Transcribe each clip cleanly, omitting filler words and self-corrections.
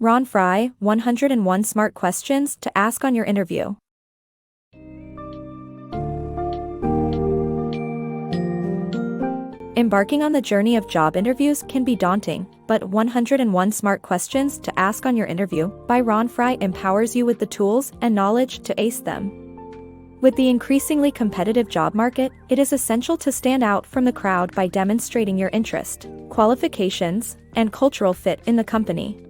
Ron Fry, 101 Smart Questions to Ask on Your Interview. Embarking on the journey of job interviews can be daunting, but 101 Smart Questions to Ask on Your Interview by Ron Fry empowers you with the tools and knowledge to ace them. With the increasingly competitive job market, it is essential to stand out from the crowd by demonstrating your interest, qualifications, and cultural fit in the company.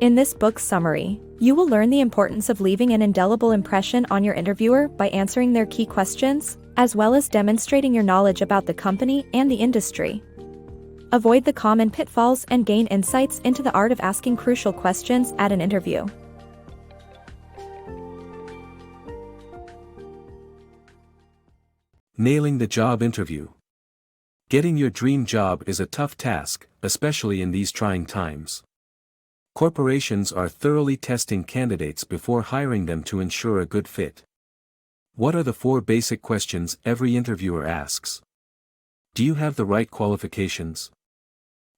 In this book's summary, you will learn the importance of leaving an indelible impression on your interviewer by answering their key questions, as well as demonstrating your knowledge about the company and the industry. Avoid the common pitfalls and gain insights into the art of asking crucial questions at an interview. Nailing the job interview. Getting your dream job is a tough task, especially in these trying times. Corporations are thoroughly testing candidates before hiring them to ensure a good fit. What are the 4 basic questions every interviewer asks? Do you have the right qualifications?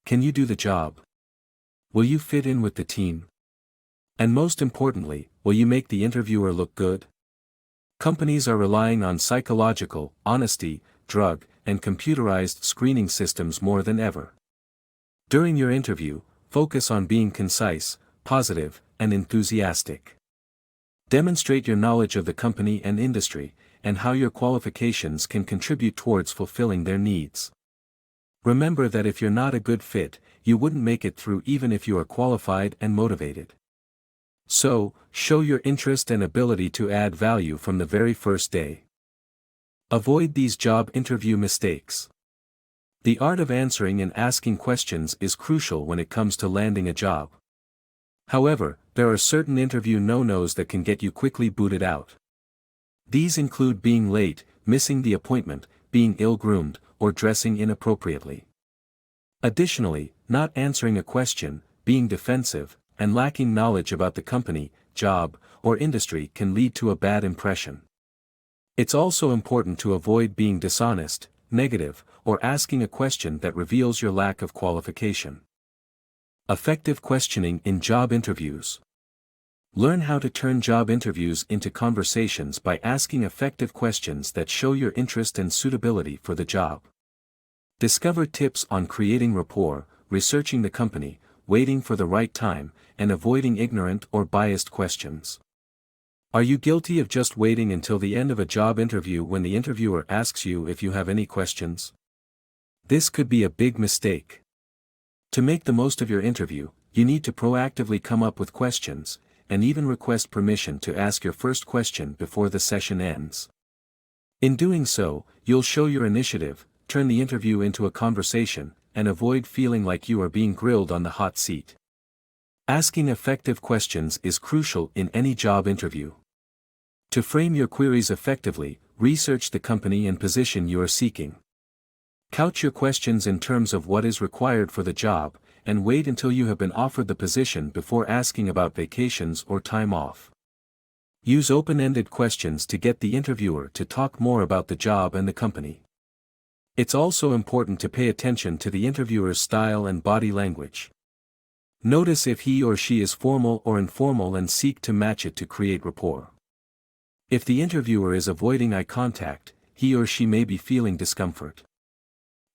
Can you do the job? Will you fit in with the team? And most importantly, will you make the interviewer look good? Companies are relying on psychological honesty, drug, and computerized screening systems more than ever. During your interview, focus on being concise, positive, and enthusiastic. Demonstrate your knowledge of the company and industry, and how your qualifications can contribute towards fulfilling their needs. Remember that if you're not a good fit, you wouldn't make it through even if you are qualified and motivated. So, show your interest and ability to add value from the very first day. Avoid these job interview mistakes. The art of answering and asking questions is crucial when it comes to landing a job. However, there are certain interview no-nos that can get you quickly booted out. These include being late, missing the appointment, being ill-groomed, or dressing inappropriately. Additionally, not answering a question, being defensive, and lacking knowledge about the company, job, or industry can lead to a bad impression. It's also important to avoid being dishonest, negative, or asking a question that reveals your lack of qualification. Effective questioning in job interviews. Learn how to turn job interviews into conversations by asking effective questions that show your interest and suitability for the job. Discover tips on creating rapport, researching the company, waiting for the right time, and avoiding ignorant or biased questions. Are you guilty of just waiting until the end of a job interview when the interviewer asks you if you have any questions? This could be a big mistake. To make the most of your interview, you need to proactively come up with questions, and even request permission to ask your first question before the session ends. In doing so, you'll show your initiative, turn the interview into a conversation, and avoid feeling like you are being grilled on the hot seat. Asking effective questions is crucial in any job interview. To frame your queries effectively, research the company and position you are seeking. Couch your questions in terms of what is required for the job, and wait until you have been offered the position before asking about vacations or time off. Use open-ended questions to get the interviewer to talk more about the job and the company. It's also important to pay attention to the interviewer's style and body language. Notice if he or she is formal or informal and seek to match it to create rapport. If the interviewer is avoiding eye contact, he or she may be feeling discomfort.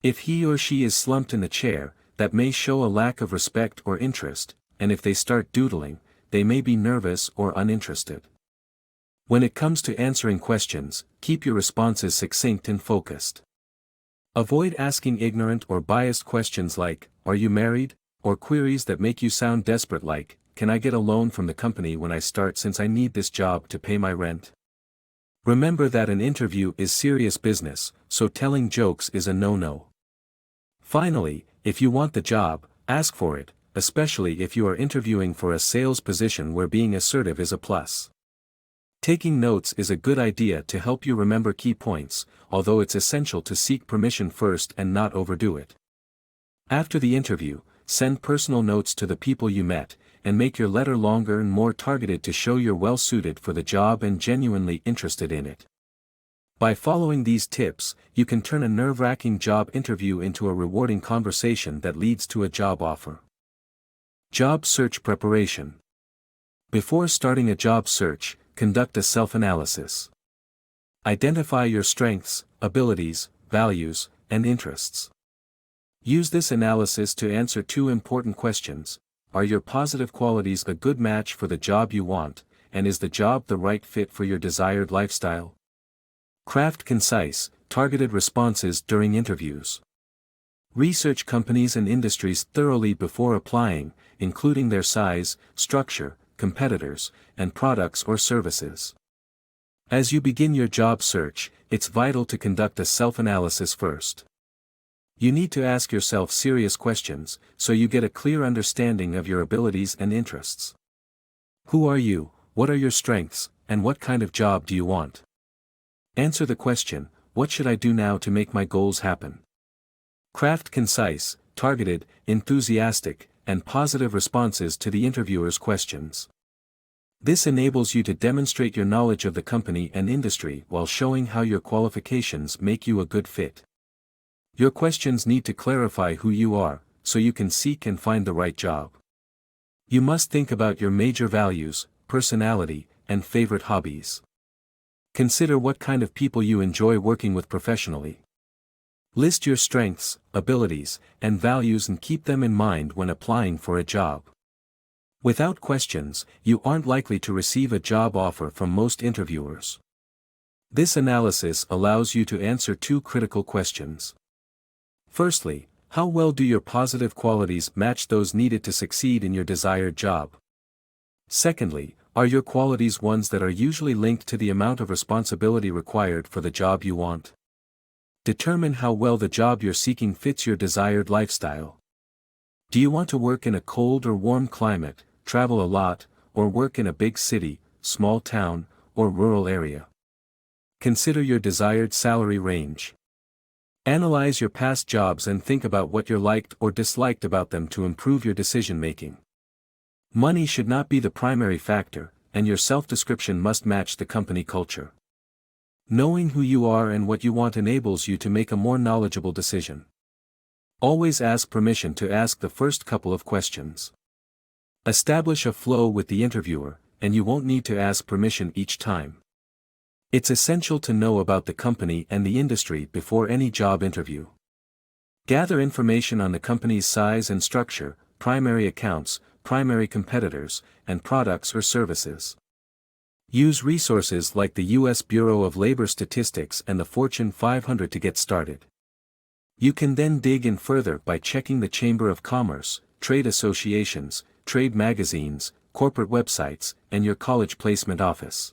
If he or she is slumped in the chair, that may show a lack of respect or interest, and if they start doodling, they may be nervous or uninterested. When it comes to answering questions, keep your responses succinct and focused. Avoid asking ignorant or biased questions like, "Are you married?" or queries that make you sound desperate like, "Can I get a loan from the company when I start since I need this job to pay my rent?" Remember that an interview is serious business, so telling jokes is a no-no. Finally, if you want the job, ask for it, especially if you are interviewing for a sales position where being assertive is a plus. Taking notes is a good idea to help you remember key points, although it's essential to seek permission first and not overdo it. After the interview, send personal notes to the people you met, and make your letter longer and more targeted to show you're well suited for the job and genuinely interested in it. By following these tips, you can turn a nerve-wracking job interview into a rewarding conversation that leads to a job offer. Job search preparation. Before starting a job search, conduct a self-analysis. Identify your strengths, abilities, values, and interests. Use this analysis to answer two important questions. Are your positive qualities a good match for the job you want, and is the job the right fit for your desired lifestyle? Craft concise, targeted responses during interviews. Research companies and industries thoroughly before applying, including their size, structure, competitors, and products or services. As you begin your job search, it's vital to conduct a self-analysis first. You need to ask yourself serious questions, so you get a clear understanding of your abilities and interests. Who are you, what are your strengths, and what kind of job do you want? Answer the question, what should I do now to make my goals happen? Craft concise, targeted, enthusiastic, and positive responses to the interviewer's questions. This enables you to demonstrate your knowledge of the company and industry while showing how your qualifications make you a good fit. Your questions need to clarify who you are, so you can seek and find the right job. You must think about your major values, personality, and favorite hobbies. Consider what kind of people you enjoy working with professionally. List your strengths, abilities, and values and keep them in mind when applying for a job. Without questions, you aren't likely to receive a job offer from most interviewers. This analysis allows you to answer two critical questions. Firstly, how well do your positive qualities match those needed to succeed in your desired job? Secondly, are your qualities ones that are usually linked to the amount of responsibility required for the job you want? Determine how well the job you're seeking fits your desired lifestyle. Do you want to work in a cold or warm climate, travel a lot, or work in a big city, small town, or rural area? Consider your desired salary range. Analyze your past jobs and think about what you liked or disliked about them to improve your decision-making. Money should not be the primary factor, and your self-description must match the company culture. Knowing who you are and what you want enables you to make a more knowledgeable decision. Always ask permission to ask the first couple of questions. Establish a flow with the interviewer, and you won't need to ask permission each time. It's essential to know about the company and the industry before any job interview. Gather information on the company's size and structure, primary accounts, primary competitors, and products or services. Use resources like the U.S. Bureau of Labor Statistics and the Fortune 500 to get started. You can then dig in further by checking the Chamber of Commerce, trade associations, trade magazines, corporate websites, and your college placement office.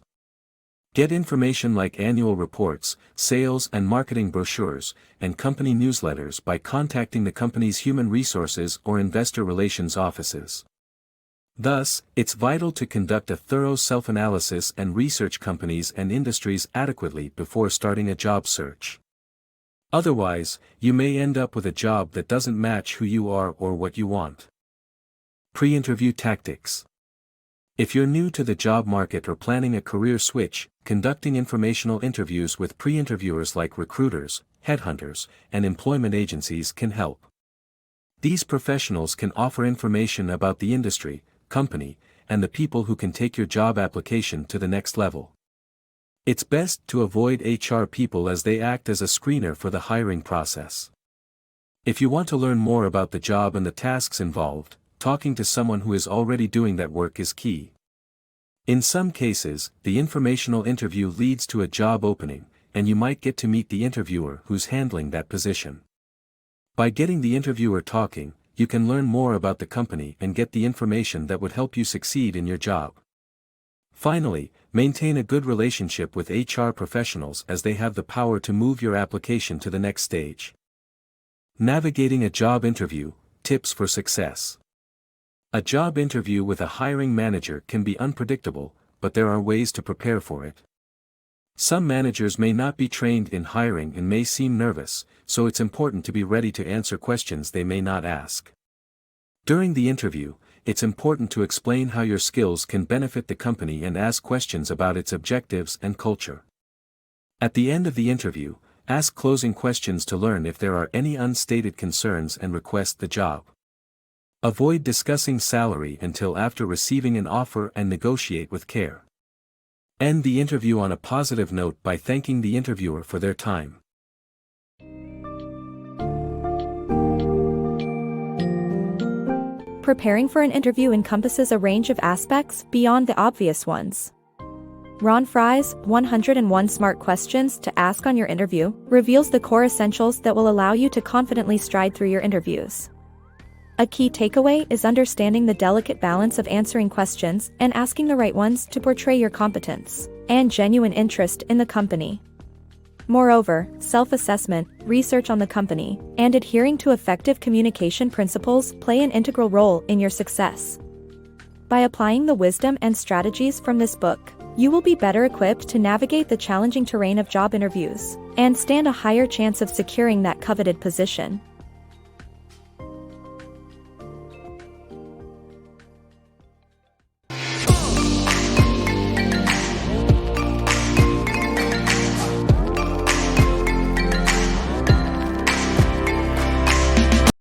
Get information like annual reports, sales and marketing brochures, and company newsletters by contacting the company's human resources or investor relations offices. Thus, it's vital to conduct a thorough self-analysis and research companies and industries adequately before starting a job search. Otherwise, you may end up with a job that doesn't match who you are or what you want. Pre-interview tactics. If you're new to the job market or planning a career switch, conducting informational interviews with pre-interviewers like recruiters, headhunters, and employment agencies can help. These professionals can offer information about the industry, company, and the people who can take your job application to the next level. It's best to avoid HR people as they act as a screener for the hiring process. If you want to learn more about the job and the tasks involved, talking to someone who is already doing that work is key. In some cases, the informational interview leads to a job opening, and you might get to meet the interviewer who's handling that position. By getting the interviewer talking, you can learn more about the company and get the information that would help you succeed in your job. Finally, maintain a good relationship with HR professionals as they have the power to move your application to the next stage. Navigating a job interview, tips for success. A job interview with a hiring manager can be unpredictable, but there are ways to prepare for it. Some managers may not be trained in hiring and may seem nervous, so it's important to be ready to answer questions they may not ask. During the interview, it's important to explain how your skills can benefit the company and ask questions about its objectives and culture. At the end of the interview, ask closing questions to learn if there are any unstated concerns and request the job. Avoid discussing salary until after receiving an offer and negotiate with care. End the interview on a positive note by thanking the interviewer for their time. Preparing for an interview encompasses a range of aspects beyond the obvious ones. Ron Fry's 101 Smart Questions to Ask on Your Interview reveals the core essentials that will allow you to confidently stride through your interviews. A key takeaway is understanding the delicate balance of answering questions and asking the right ones to portray your competence and genuine interest in the company. Moreover, self-assessment, research on the company, and adhering to effective communication principles play an integral role in your success. By applying the wisdom and strategies from this book, you will be better equipped to navigate the challenging terrain of job interviews and stand a higher chance of securing that coveted position.